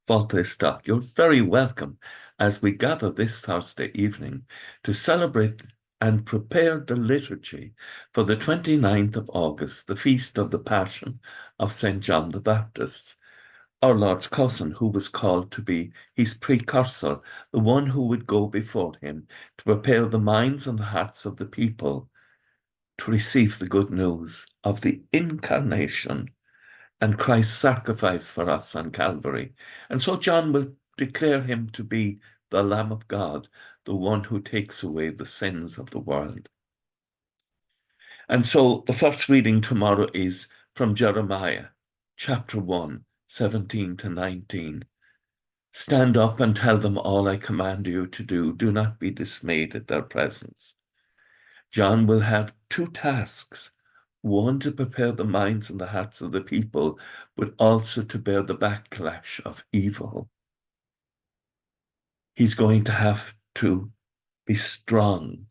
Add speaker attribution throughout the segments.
Speaker 1: Fáilte. You're very welcome as we gather this Thursday evening to celebrate and prepare the liturgy for the 29th of August, the feast of the Passion of St. John the Baptist, our Lord's cousin, who was called to be his precursor, the one who would go before him to prepare the minds and the hearts of the people to receive the good news of the incarnation and Christ's sacrifice for us on Calvary. And so John will declare him to be the Lamb of God, the one who takes away the sins of the world. And so the first reading tomorrow is from Jeremiah, chapter 1, 17 to 19. Stand up and tell them all I command you to do. Do not be dismayed at their presence. John will have two tasks. One, to prepare the minds and the hearts of the people, but also to bear the backlash of evil. He's going to have to be strong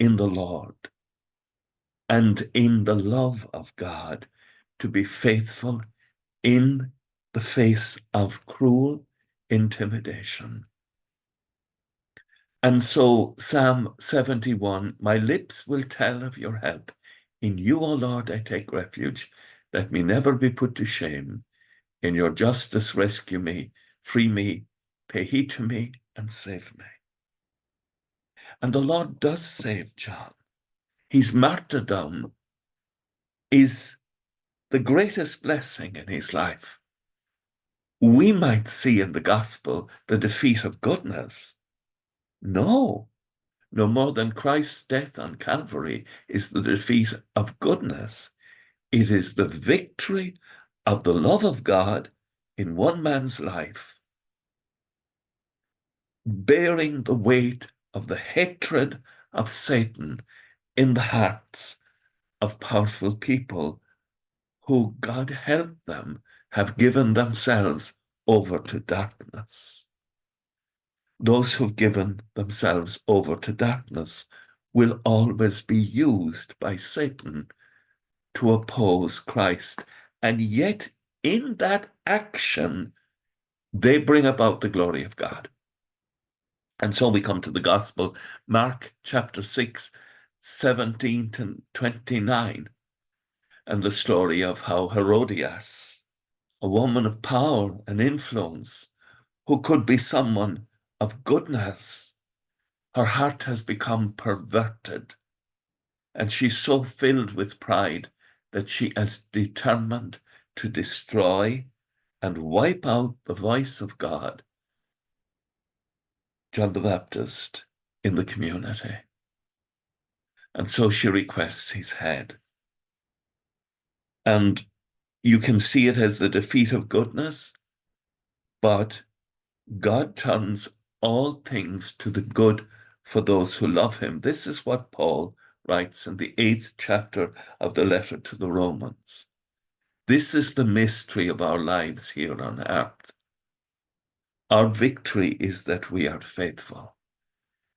Speaker 1: in the Lord and in the love of God, to be faithful in the face of cruel intimidation. And so Psalm 71, my lips will tell of your help. In you, O Lord, I take refuge. Let me never be put to shame. In your justice, rescue me, free me, pay heed to me, and save me. And the Lord does save John. His martyrdom is the greatest blessing in his life. We might see in the gospel the defeat of goodness. No more than Christ's death on Calvary is the defeat of goodness. It is the victory of the love of God in one man's life, bearing the weight of the hatred of Satan in the hearts of powerful people who, God help them, have given themselves over to darkness. Those who've given themselves over to darkness will always be used by Satan to oppose Christ. And yet, in that action, they bring about the glory of God. And so we come to the Gospel, Mark chapter 6, 17 to 29, and the story of how Herodias, a woman of power and influence, who could be someone of goodness, her heart has become perverted, and she's so filled with pride that she is determined to destroy and wipe out the voice of God, John the Baptist, in the community. And so she requests his head. And you can see it as the defeat of goodness, but God turns all things to the good for those who love him. This is what Paul writes in the 8th chapter of the letter to the Romans. This is the mystery of our lives here on earth. Our victory is that we are faithful.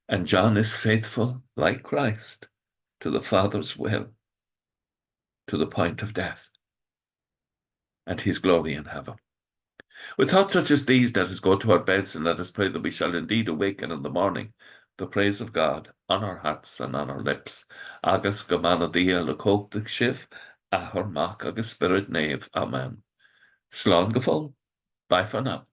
Speaker 1: And John is faithful, like Christ, to the Father's will, to the point of death, and his glory in heaven. With thoughts such as these, let us go to our beds and let us pray that we shall indeed awaken in the morning the praise of God on our hearts and on our lips. Agus go mana dia le cóchtach sibh, ahar mach agus spirit nave. Amen. Slán go fóill. Bye for now.